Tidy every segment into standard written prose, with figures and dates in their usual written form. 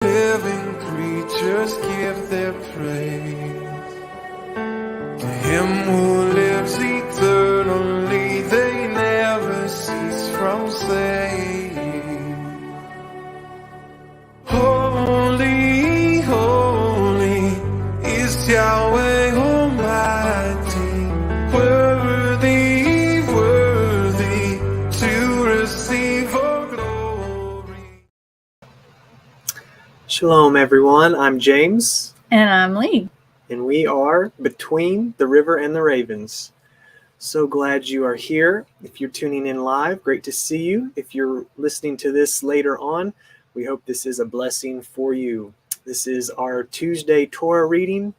Living creatures give their praise to him who lives eternally. They never cease from saying, holy, holy is Yahweh Almighty, worthy, worthy to receive all glory. Shalom, everyone. I'm James. And I'm Leigh. And we are Between the River and the Ravens. So glad you are here. If you're tuning in live, great to see you. If you're listening to this later on, we hope this is a blessing for you. This is our Tuesday Torah reading.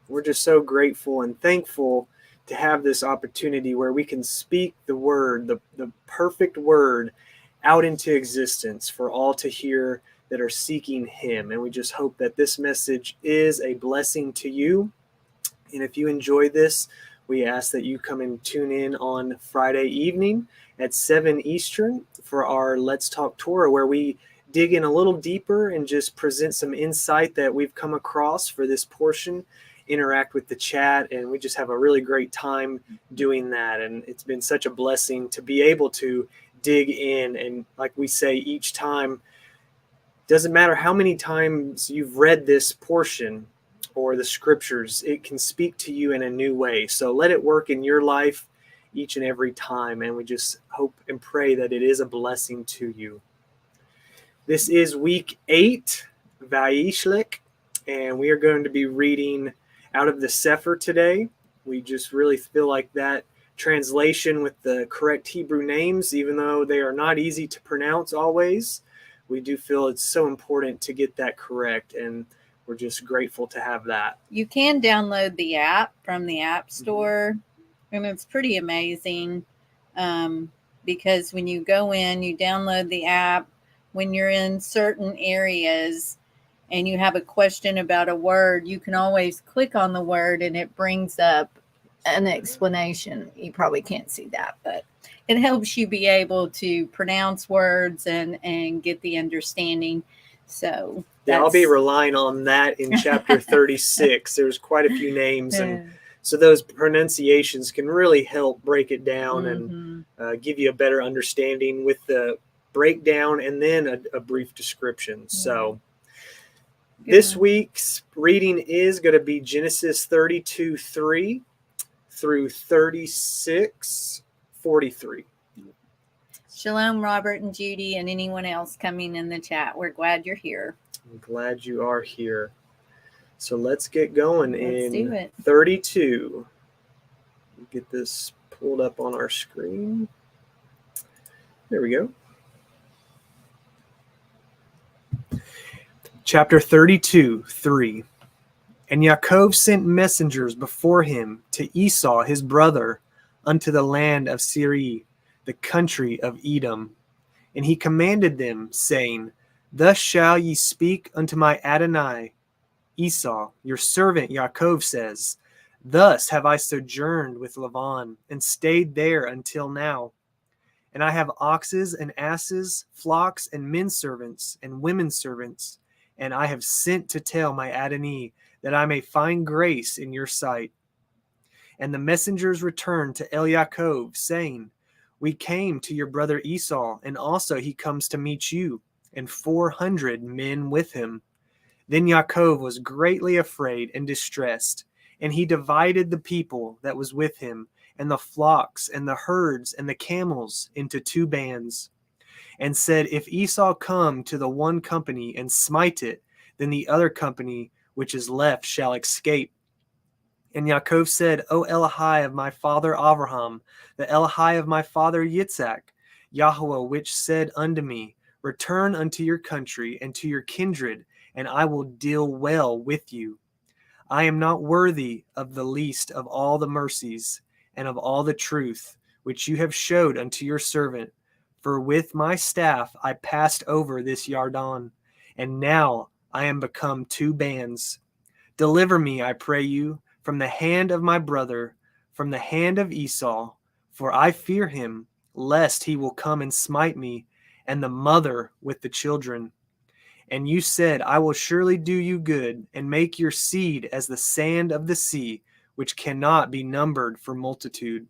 We're just so grateful and thankful to have this opportunity where we can speak the word, the perfect word, out into existence for all to hear that are seeking him. And we just hope that this message is a blessing to you. And if you enjoy this, we ask that you come and tune in on Friday evening at 7 Eastern for our Let's Talk Torah, where we dig in a little deeper and just present some insight that we've come across for this portion, interact with the chat, and we just have a really great time doing that. And it's been such a blessing to be able to dig in. And like we say each time, doesn't matter how many times you've read this portion or the scriptures, it can speak to you in a new way. So let it work in your life each and every time. And we just hope and pray that it is a blessing to you. This is week 8, Vayishlach, and we are going to be reading out of the Sefer today. We just really feel like that translation with the correct Hebrew names, even though they are not easy to pronounce always, we do feel it's so important to get that correct, and we're just grateful to have that. You can download the app from the App Store, and it's pretty amazing because when you go in, you download the app. When you're in certain areas and you have a question about a word, you can always click on the word and it brings up an explanation. You probably can't see that, but it helps you be able to pronounce words and get the understanding. So yeah, I'll be relying on that in chapter 36. There's quite a few names, and so those pronunciations can really help break it down and give you a better understanding with the breakdown and then a brief description. So this week's reading is going to be Genesis 32:3 through 36:43. Shalom, Robert and Judy, and anyone else coming in the chat. We're glad you're here. I'm glad you are here. So let's get going. Let's do it. 32. Get this pulled up on our screen. There we go. Chapter 32:3. And Yaakov sent messengers before him to Esau his brother unto the land of Seir, the country of Edom. And he commanded them, saying, Thus shall ye speak unto my Adonai. Esau, your servant Yaakov says, Thus have I sojourned with Laban, and stayed there until now. And I have oxes and asses, flocks and men servants and women servants, and I have sent to tell my Adonai, that I may find grace in your sight. And the messengers returned to Yaakov, saying, We came to your brother Esau, and also he comes to meet you, and 400 men with him. Then Yaakov was greatly afraid and distressed, and he divided the people that was with him, and the flocks, and the herds, and the camels into 2 bands, and said, If Esau come to the one company and smite it, then the other company which is left shall escape. And Yaakov said, O Elohai of my father Abraham, the Elohai of my father Yitzhak, Yahuah which said unto me, Return unto your country and to your kindred, and I will deal well with you. I am not worthy of the least of all the mercies and of all the truth which you have showed unto your servant. For with my staff I passed over this Yarden, and now I am become 2 bands. Deliver me, I pray you, from the hand of my brother, from the hand of Esau, for I fear him, lest he will come and smite me, and the mother with the children. And you said, I will surely do you good, and make your seed as the sand of the sea, which cannot be numbered for multitude.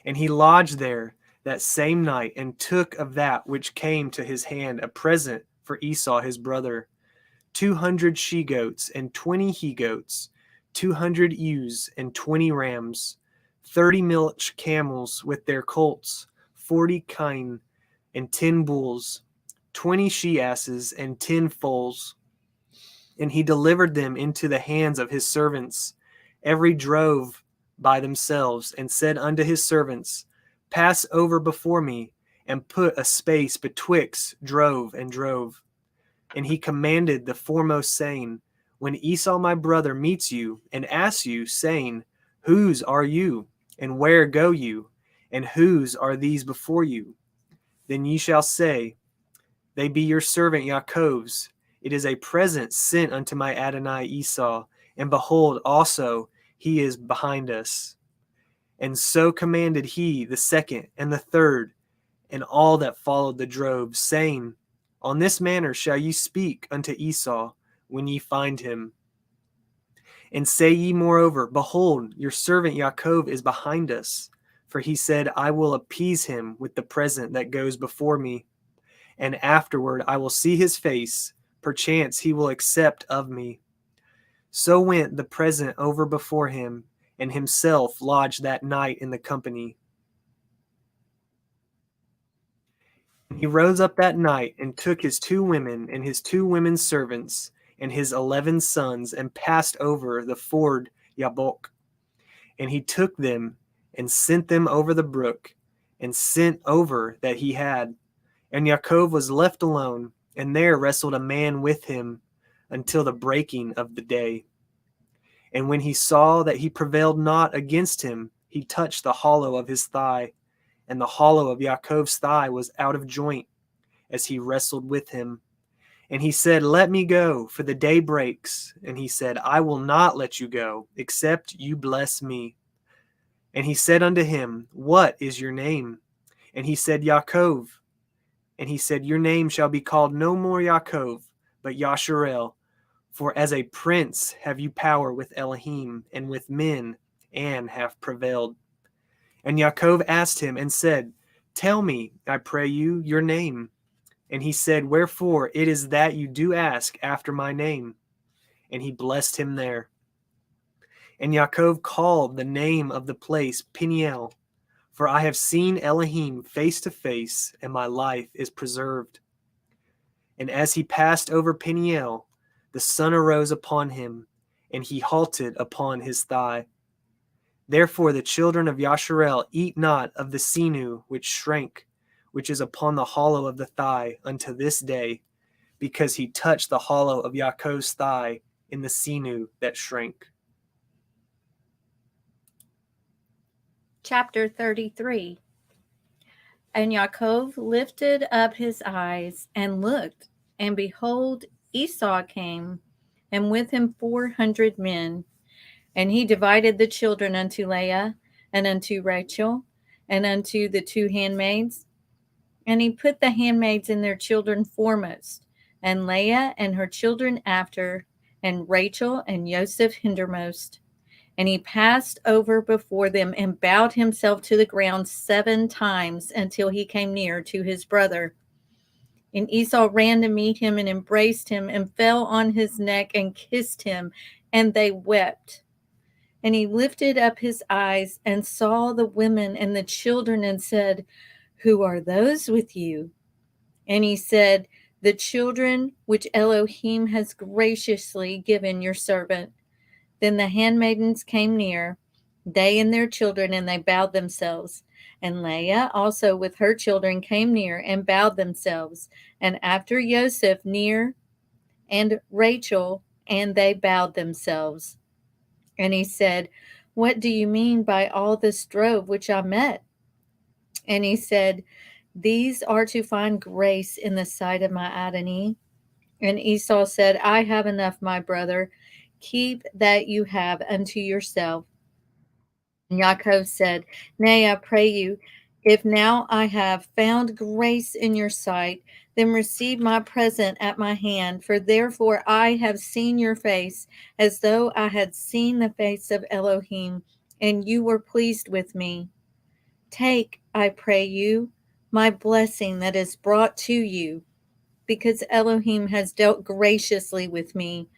And he lodged there that same night, and took of that which came to his hand a present for Esau his brother, 200 she-goats, and 20 he-goats, 200 ewes, and 20 rams, 30 milch camels with their colts, 40 kine, and 10 bulls, 20 she-asses, and 10 foals. And he delivered them into the hands of his servants, every drove by themselves, and said unto his servants, Pass over before me, and put a space betwixt drove and drove. And he commanded the foremost, saying, When Esau my brother meets you, and asks you, saying, Whose are you, and where go you, and whose are these before you? Then ye shall say, They be your servant Yaakov's. It is a present sent unto my Adonai Esau, and behold, also he is behind us. And so commanded he the second and the third, and all that followed the drove, saying, On this manner shall ye speak unto Esau when ye find him. And say ye moreover, Behold, your servant Yaakov is behind us. For he said, I will appease him with the present that goes before me. And afterward I will see his face, perchance he will accept of me. So went the present over before him, and himself lodged that night in the company. He rose up that night, and took his 2 women, and his 2 women's servants, and his 11 sons, and passed over the ford Yabok. And he took them, and sent them over the brook, and sent over that he had. And Yaakov was left alone, and there wrestled a man with him until the breaking of the day. And when he saw that he prevailed not against him, he touched the hollow of his thigh, and the hollow of Yaakov's thigh was out of joint, as he wrestled with him. And he said, Let me go, for the day breaks. And he said, I will not let you go, except you bless me. And he said unto him, What is your name? And he said, Yaakov. And he said, Your name shall be called no more Yaakov, but Yasharel. For as a prince have you power with Elohim and with men, and have prevailed. And Yaakov asked him and said, Tell me, I pray you, your name. And he said, Wherefore it is that you do ask after my name. And he blessed him there. And Yaakov called the name of the place Peniel, for I have seen Elohim face to face, and my life is preserved. And as he passed over Peniel, the sun arose upon him, and he halted upon his thigh. Therefore the children of Yasharel eat not of the sinew which shrank, which is upon the hollow of the thigh unto this day, because he touched the hollow of Yaakov's thigh in the sinew that shrank. Chapter 33. And Yaakov lifted up his eyes and looked, and behold, Esau came, and with him 400 men. And he divided the children unto Leah, and unto Rachel, and unto the 2 handmaids. And he put the handmaids and their children foremost, and Leah and her children after, and Rachel and Joseph hindermost. And he passed over before them, and bowed himself to the ground 7 times, until he came near to his brother. And Esau ran to meet him, and embraced him, and fell on his neck, and kissed him, and they wept. And he lifted up his eyes, and saw the women and the children, and said, Who are those with you? And he said, The children which Elohim has graciously given your servant. Then the handmaidens came near, they and their children, and they bowed themselves. And Leah also with her children came near, and bowed themselves. And after Joseph near, and Rachel, and they bowed themselves. And he said, What do you mean by all this drove which I met? And he said, These are to find grace in the sight of my Adonai. And Esau said, I have enough, my brother. Keep that you have unto yourself. And Yaakov said, Nay, I pray you, If now I have found grace in your sight, then receive my present at my hand, for therefore I have seen your face, as though I had seen the face of Elohim, and you were pleased with me. Take, I pray you, my blessing that is brought to you, because Elohim has dealt graciously with me,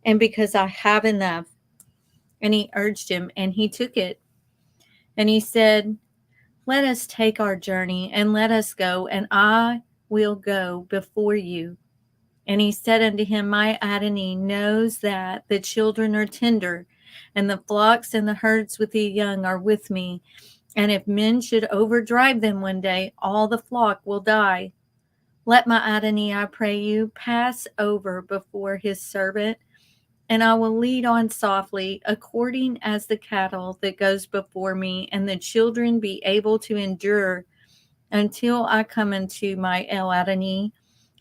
and because I have enough. And he urged him, and he took it. And he said, let us take our journey, and let us go, and I will go before you. And he said unto him, my Adonai knows that the children are tender, and the flocks and the herds with the young are with me. And if men should overdrive them one day, all the flock will die. Let my Adonai, I pray you, pass over before his servant, and I will lead on softly, according as the cattle that goes before me, and the children be able to endure until I come unto my El Adonai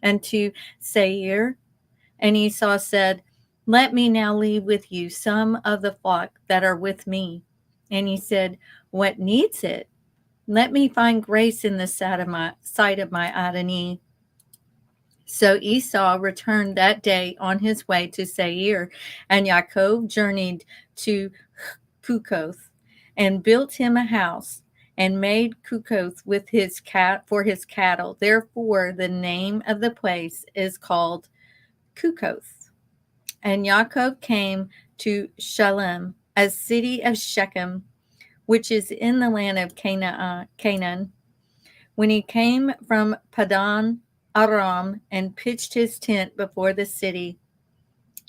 and to Seir. And Esau said, let me now leave with you some of the flock that are with me. And he said, what needs it? Let me find grace in the sight of my Adonai. So Esau returned that day on his way to Seir, and Yaakov journeyed to Succoth and built him a house and made Succoth with for his cattle. Therefore, the name of the place is called Succoth. And Yaakov came to Shalem, a city of Shechem, which is in the land of Canaan. When he came from Padan Aram and pitched his tent before the city,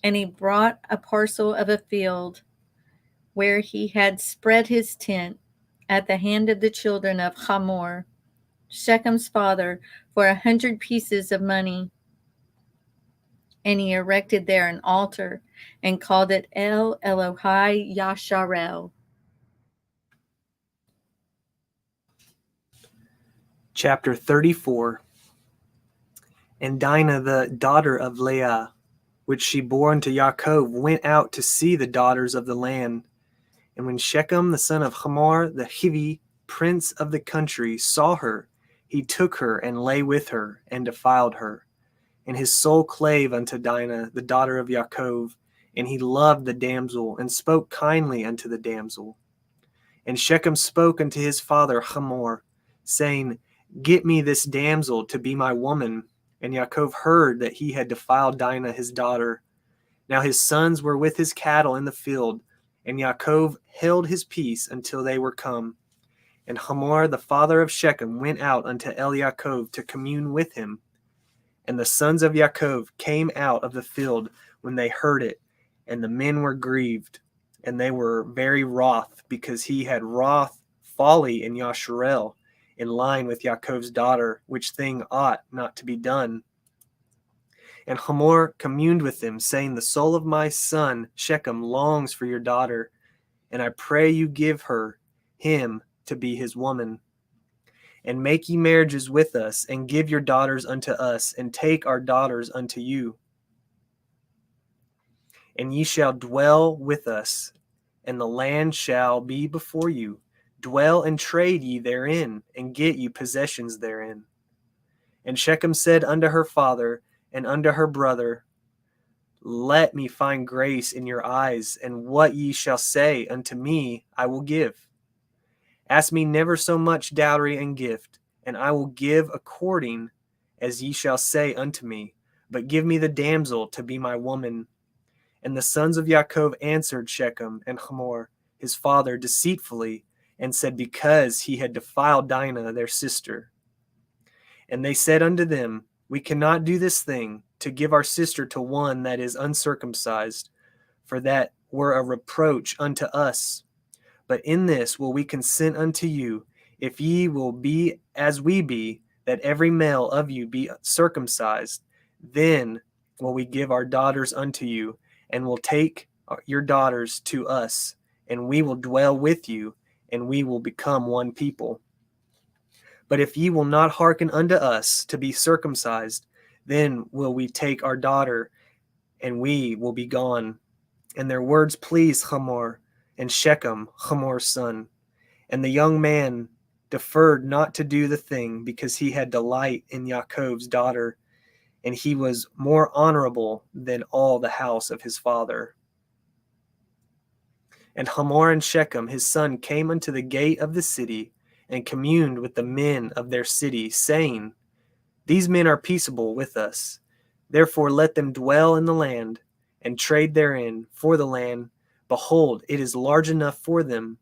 and he brought a parcel of a field where he had spread his tent at the hand of the children of Hamor, Shechem's father, for 100 pieces of money. And he erected there an altar and called it El Elohai Yasharel. Chapter 34. And Dinah, the daughter of Leah, which she bore unto Yaakov, went out to see the daughters of the land. And when Shechem, the son of Hamor, the yhvh, prince of the country, saw her, he took her and lay with her and defiled her. And his soul clave unto Dinah, the daughter of Yaakov, and he loved the damsel and spoke kindly unto the damsel. And Shechem spoke unto his father Hamor, saying, get me this damsel to be my woman. And Yaakov heard that he had defiled Dinah his daughter. Now his sons were with his cattle in the field, and Yaakov held his peace until they were come. And Hamor the father of Shechem went out unto Yaakov to commune with him. And the sons of Yaakov came out of the field when they heard it, and the men were grieved, and they were very wroth, because he had wrought folly in Yasharel, in line with Yaakov's daughter, which thing ought not to be done. And Hamor communed with them, saying, the soul of my son Shechem longs for your daughter, and I pray you give him to be his woman. And make ye marriages with us, and give your daughters unto us, and take our daughters unto you. And ye shall dwell with us, and the land shall be before you. Dwell and trade ye therein, and get you possessions therein. And Shechem said unto her father and unto her brother, let me find grace in your eyes, and what ye shall say unto me I will give. Ask me never so much dowry and gift, and I will give according as ye shall say unto me, but give me the damsel to be my woman. And the sons of Yaakov answered Shechem and Hamor his father deceitfully, and said, because he had defiled Dinah their sister. And they said unto them, we cannot do this thing, to give our sister to one that is uncircumcised, for that were a reproach unto us. But in this will we consent unto you, if ye will be as we be, that every male of you be circumcised, then will we give our daughters unto you, and will take your daughters to us, and we will dwell with you, and we will become one people. But if ye will not hearken unto us to be circumcised, then will we take our daughter, and we will be gone. And their words pleased Hamor and Shechem, Hamor's son. And the young man deferred not to do the thing, because he had delight in Yaakov's daughter, and he was more honorable than all the house of his father. And Hamor and Shechem his son came unto the gate of the city, and communed with the men of their city, saying, These men are peaceable with us. Therefore let them dwell in the land, and trade therein, for the land, behold, it is large enough for them.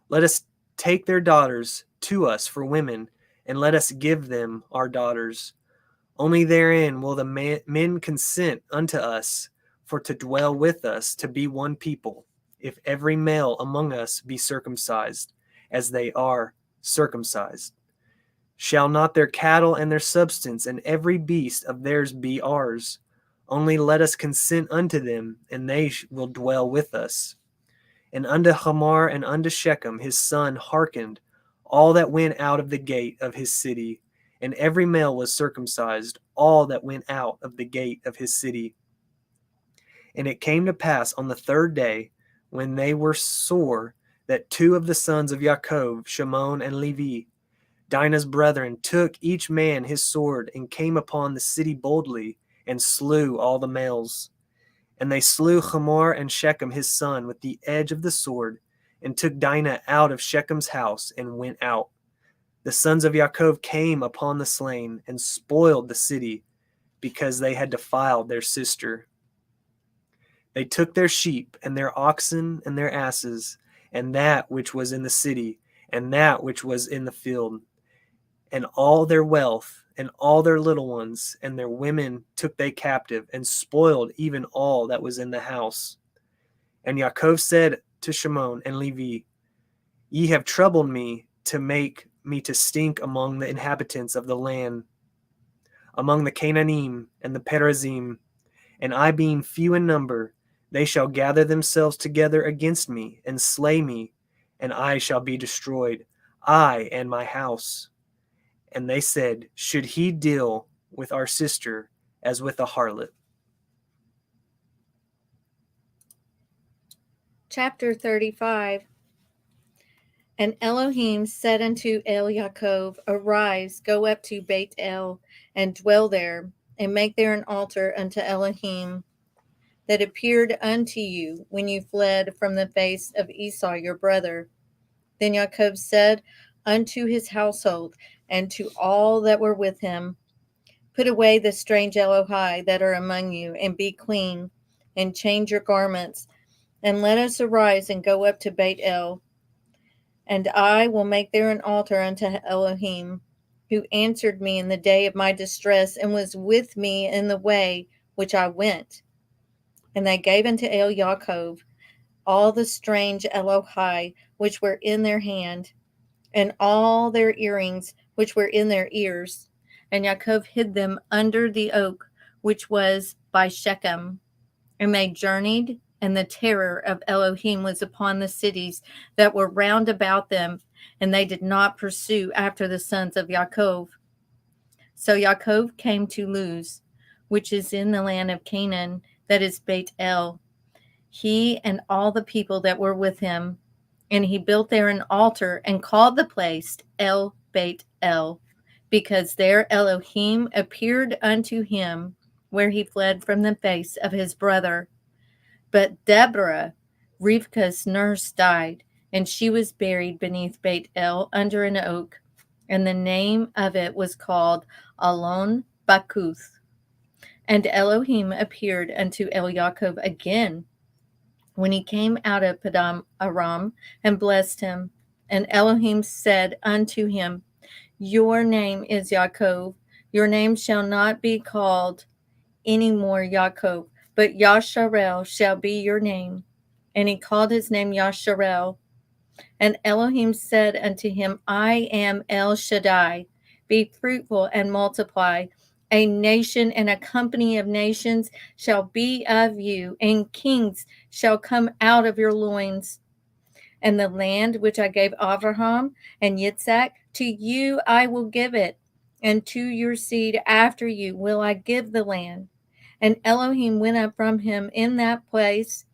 Let us take their daughters to us for women, and let us give them our daughters. Only therein will the men consent unto us, for to dwell with us, to be one people, if every male among us be circumcised, as they are circumcised. Shall not their cattle and their substance and every beast of theirs be ours? Only let us consent unto them, and they will dwell with us. And unto Hamor and unto Shechem his son hearkened all that went out of the gate of his city, and every male was circumcised, all that went out of the gate of his city. And it came to pass on the third day, when they were sore, that two of the sons of Yaakov, Shimon and Levi, Dinah's brethren, took each man his sword, and came upon the city boldly, and slew all the males. And they slew Hamor and Shechem his son with the edge of the sword, and took Dinah out of Shechem's house, and went out. The sons of Yaakov came upon the slain, and spoiled the city, because they had defiled their sister. They took their sheep, and their oxen, and their asses, and that which was in the city, and that which was in the field, and all their wealth, and all their little ones, and their women took they captive, and spoiled even all that was in the house. And Yaakov said to Shimon and Levi, Ye have troubled me to make me to stink among the inhabitants of the land, among the Canaanim and the Perizim, and I being few in number, they shall gather themselves together against me, and slay me, and I shall be destroyed, I and my house. And they said, Should he deal with our sister as with a harlot? Chapter 35. And Elohim said unto Yaakov, Arise, go up to Beit El, and dwell there, and make there an altar unto Elohim, that appeared unto you when you fled from the face of Esau your brother. Then Yaakov said unto his household, and to all that were with him, Put away the strange yahuah that are among you, and be clean, and change your garments, and let us arise and go up to Beit El. And I will make there an altar unto Elohim, who answered me in the day of my distress, and was with me in the way which I went. And they gave unto Yaakov all the strange yahuah which were in their hand, and all their earrings which were in their ears. And Yaakov hid them under the oak which was by Shechem. And they journeyed, and the terror of Elohim was upon the cities that were round about them, and they did not pursue after the sons of Yaakov. So Yaakov came to Luz, which is in the land of Canaan, that is Beit El, he and all the people that were with him. And he built there an altar, and called the place El Beit El, because there Elohim appeared unto him, where he fled from the face of his brother. But Deborah, Rivka's nurse, died, and she was buried beneath Beit El under an oak, and the name of it was called Alon Bakuth. And Elohim appeared unto Yaakov again, when he came out of Padam Aram, and blessed him. And Elohim said unto him, Your name is Yaakov. Your name shall not be called any more Yaakov, but Yasharel shall be your name. And he called his name Yasharel. And Elohim said unto him, I am El Shaddai. Be fruitful and multiply. A nation and a company of nations shall be of you, and kings shall come out of your loins. And the land which I gave Abraham and Yitzhak, to you I will give it, and to your seed after you will I give the land. And Elohim went up from him in that place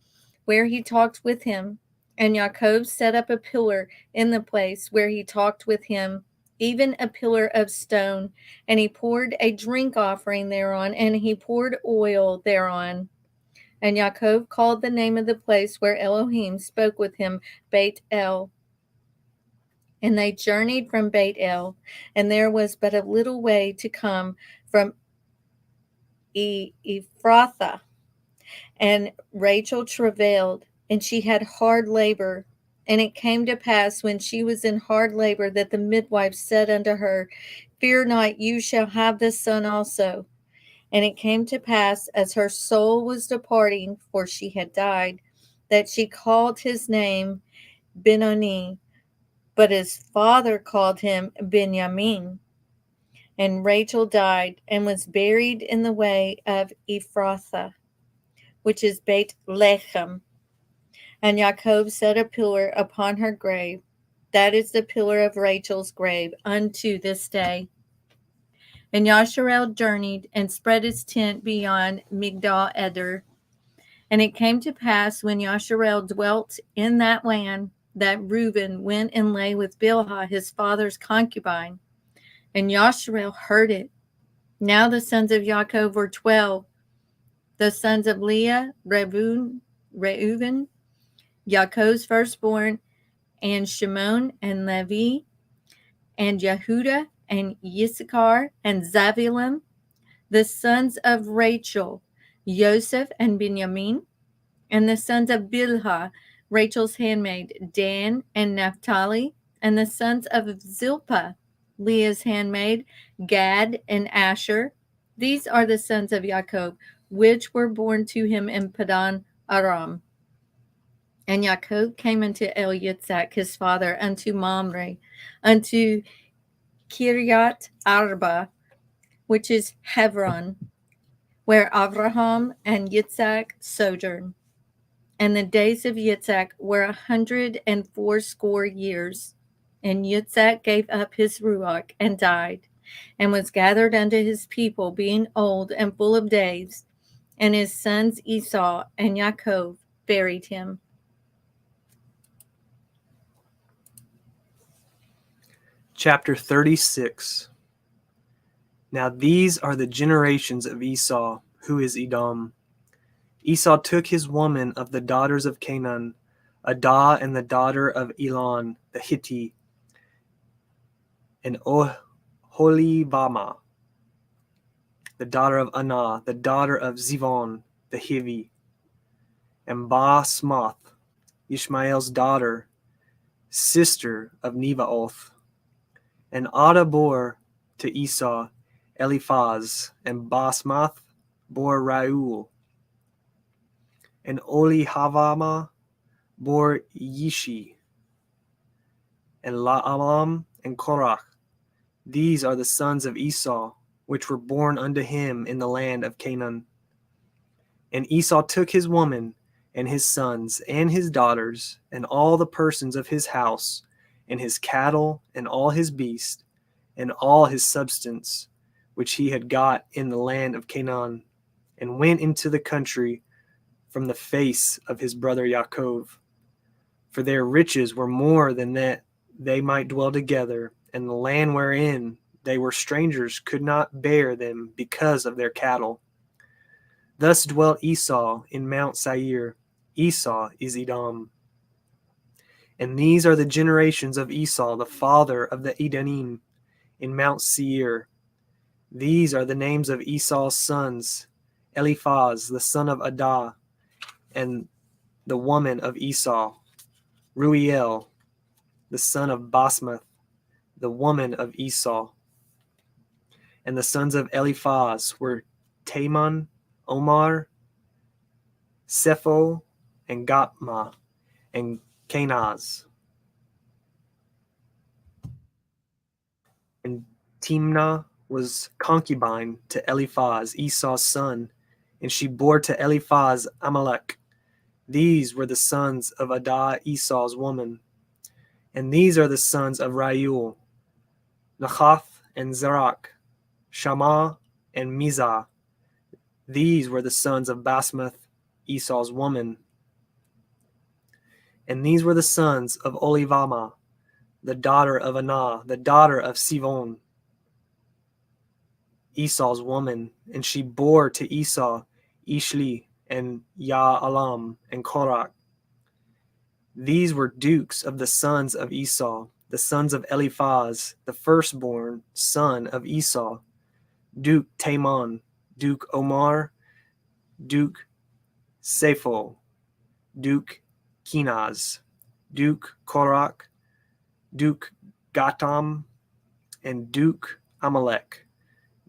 where he talked with him, And Yaakov set up a pillar in the place where he talked with him, even a pillar of stone. And he poured a drink offering thereon, and he poured oil thereon. And Yaakov called the name of the place where Elohim spoke with him Beit El. And they journeyed from Beit El, and there was but a little way to come from Ephrathah. And Rachel travailed, and she had hard labor. And it came to pass, when she was in hard labor, that the midwife said unto her, Fear not, you shall have this son also. And it came to pass, as her soul was departing, for she had died, that she called his name Benoni, but his father called him Benjamin. And Rachel died, and was buried in the way of Ephrathah, which is Beit Lechem. And Yaakov set a pillar upon her grave. That is the pillar of Rachel's grave unto this day. And Yasharel journeyed and spread his tent beyond Migdal Eder. And it came to pass, when Yasharel dwelt in that land, that Reuben went and lay with Bilhah his father's concubine. And Yasharel heard it. Now the sons of Yaakov were 12. The sons of Leah, Reuven, Yaakov's firstborn, and Shimon, and Levi, and Yehudah, and Issachar, and Zebulun. The sons of Rachel, Joseph, and Benjamin. And the sons of Bilhah, Rachel's handmaid, Dan, and Naphtali. And the sons of Zilpah, Leah's handmaid, Gad, and Asher. These are the sons of Yaakov, which were born to him in Padan Aram. And Yaakov came unto Yitzhak his father, unto Mamre, unto Kiryat Arba, which is Hebron, where Abraham and Yitzhak sojourned. And the days of Yitzhak were 180 years. And Yitzhak gave up his ruach and died, and was gathered unto his people, being old and full of days. And his sons Esau and Yaakov buried him. Chapter 36. Now these are the generations of Esau, who is Edom. Esau took his woman of the daughters of Canaan, Adah, and the daughter of Elon the Hittite, and Oholibamah, the daughter of Anah, the daughter of Zivon the Hivi, and Basmath, Ishmael's daughter, sister of Nebaioth. And Adah bore to Esau Eliphaz, and Basmath bore Reuel. And Olihavama bore Yishi, and Laalam, and Korach. These are the sons of Esau, which were born unto him in the land of Canaan. And Esau took his woman, and his sons, and his daughters, and all the persons of his house, and his cattle, and all his beasts, and all his substance, which he had got in the land of Canaan, and went into the country from the face of his brother Yaakov. For their riches were more than that they might dwell together, and the land wherein they were strangers could not bear them because of their cattle. Thus dwelt Esau in Mount Seir. Esau is Edom. And these are the generations of Esau, the father of the Edonim, in Mount Seir. These are the names of Esau's sons: Eliphaz, the son of Adah, and the woman of Esau, Reuel, the son of Basmath, the woman of Esau. And the sons of Eliphaz were Taman, Omar, Sepho, and Gopma, and Kenaz. And Timnah was concubine to Eliphaz, Esau's son, and she bore to Eliphaz Amalek. These were the sons of Adah, Esau's woman. And these are the sons of Reuel, Nachath, and Zerach, Shammah, and Mizah. These were the sons of Basmath, Esau's woman. And these were the sons of Olivama, the daughter of Anah, the daughter of Sivon, Esau's woman. And she bore to Esau Ishli and Ya'alam and Korach. These were dukes of the sons of Esau, the sons of Eliphaz, the firstborn son of Esau, Duke Taman, Duke Omar, Duke Sepho, Duke Kenaz, Duke Korach, Duke Gatam, and Duke Amalek.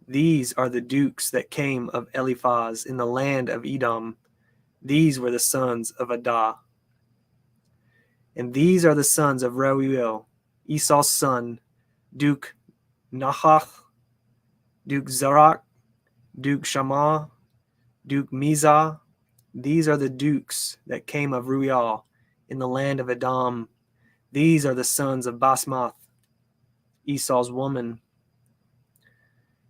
These are the dukes that came of Eliphaz in the land of Edom. These were the sons of Adah. And these are the sons of Reuel, Esau's son, Duke Nahath, Duke Zarach, Duke Shammah, Duke Mizah. These are the dukes that came of Reuel in the land of Edom. These are the sons of Basmath, Esau's woman.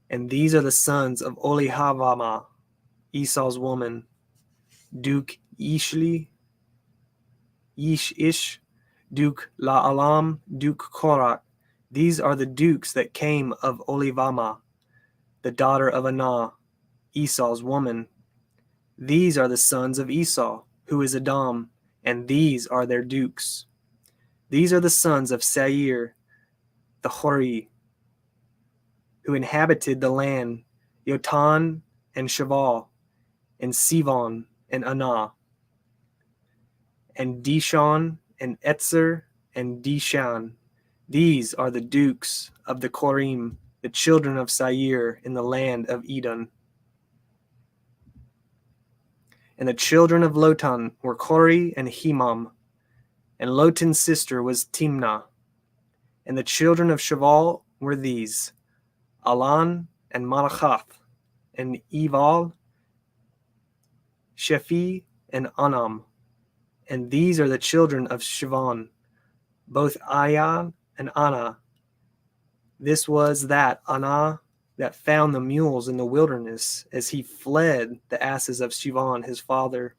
And these are the sons of Olihavama, Esau's woman, Duke Ishli, Ish, Duke La'alam, Duke Korach. These are the dukes that came of Olivama, the daughter of Anah, Esau's woman. These are the sons of Esau, who is Edom, and these are their dukes. These are the sons of Seir, the Hori, who inhabited the land, Yotan and Shaval, and Sivon and Anah, and Dishon and Etzer and Dishan. These are the dukes of the Korim, the children of Seir in the land of Edom. And the children of Lotan were Kori and Himam, and Lotan's sister was Timnah. And the children of Shaval were these, Alan and Malachath, and Eval, Shephi, and Anam. And these are the children of Shivon, both Ayan and Anna. This was that Anna that found the mules in the wilderness as he fled the asses of Shivon his father.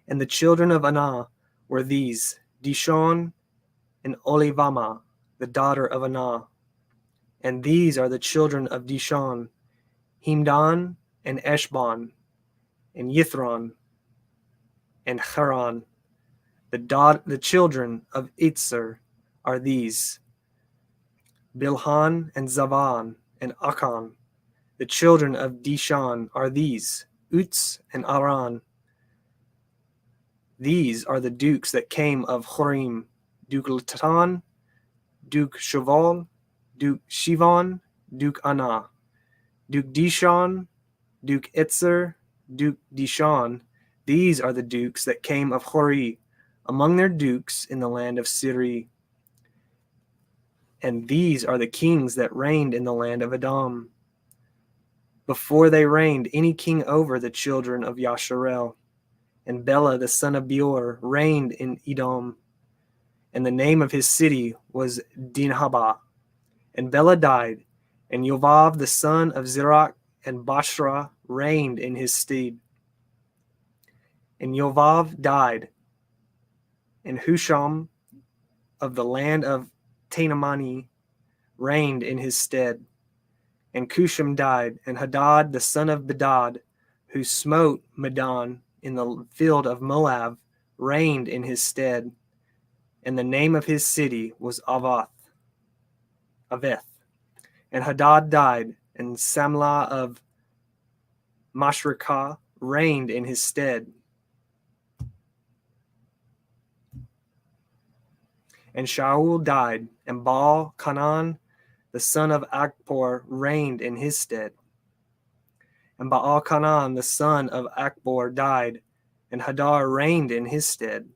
And the children of Anna were these, Dishon and Olivama, the daughter of Anah. And these are the children of Dishon, Himdan and Eshban, and Yithron, and Haran. The children of Itzer are these, Bilhan and Zavan and Akan. The children of Dishan are these, Utz and Aran. These are the dukes that came of Horim, Duke Latan, Duke Shaval, Duke Shivon, Duke Anah, Duke Dishan, Duke Etzer, Duke Dishan. These are the dukes that came of Hori, among their dukes in the land of Siri. And these are the kings that reigned in the land of Edom, before they reigned any king over the children of Yasharel. And Bela the son of Beor reigned in Edom, and the name of his city was Dinhabah. And Bela died, and Yovav the son of Zerach and Bashra reigned in his stead. And Yovav died, and Husham of the land of Tainamani reigned in his stead. And Cusham died, and Hadad the son of Bedad, who smote Medan in the field of Moab, reigned in his stead. And the name of his city was Aveth. And Hadad died, and Samlah of Masrekah reigned in his stead. And Shaul died, and Baal Canaan, the son of Akbor, reigned in his stead. And Baal Canaan, the son of Akbor, died, and Hadar reigned in his stead.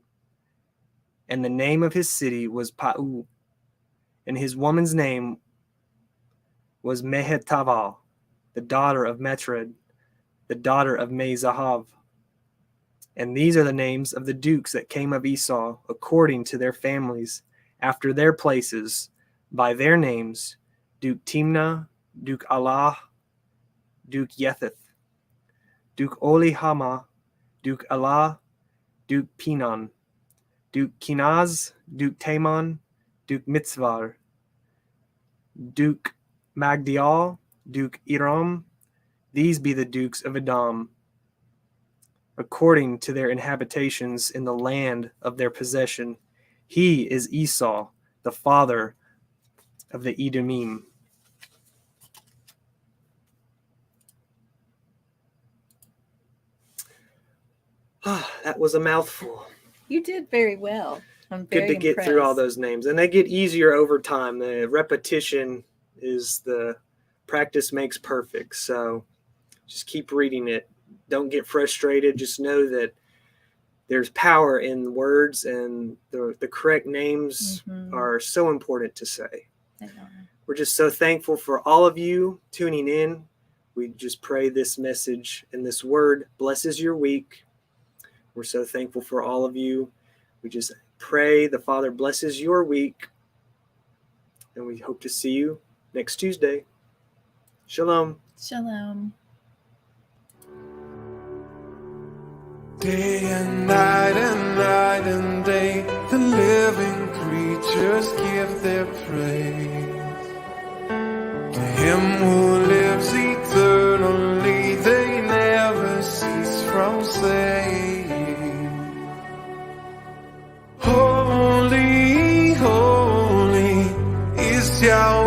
And the name of his city was Pau, and his woman's name was Mehetabal, the daughter of Metred, the daughter of Mezahav. And these are the names of the dukes that came of Esau, according to their families, after their places, by their names, Duke Timnah, Duke Allah, Duke Yetheth, Duke Olihama, Duke Allah, Duke Pinon, Duke Kinaz, Duke Tamon, Duke Mitzvar, Duke Magdial, Duke Iram. These be the dukes of Edom, according to their inhabitations in the land of their possession. He is Esau, the father of the Edomim. That was a mouthful. You did very well. I'm Good very to get impressed. through all those names. And they get easier over time. The repetition is the practice makes perfect. So just keep reading it. Don't get frustrated. Just know that there's power in words, and the correct names are so important to say. We're just so thankful for all of you tuning in. We just pray this message and this word blesses your week. We're so thankful for all of you. We just pray the Father blesses your week. And we hope to see you next Tuesday. Shalom. Shalom. Day and night and night and day, the living creatures give their praise. To him who lives eternally, they never cease from saying, Holy, holy is Yahweh.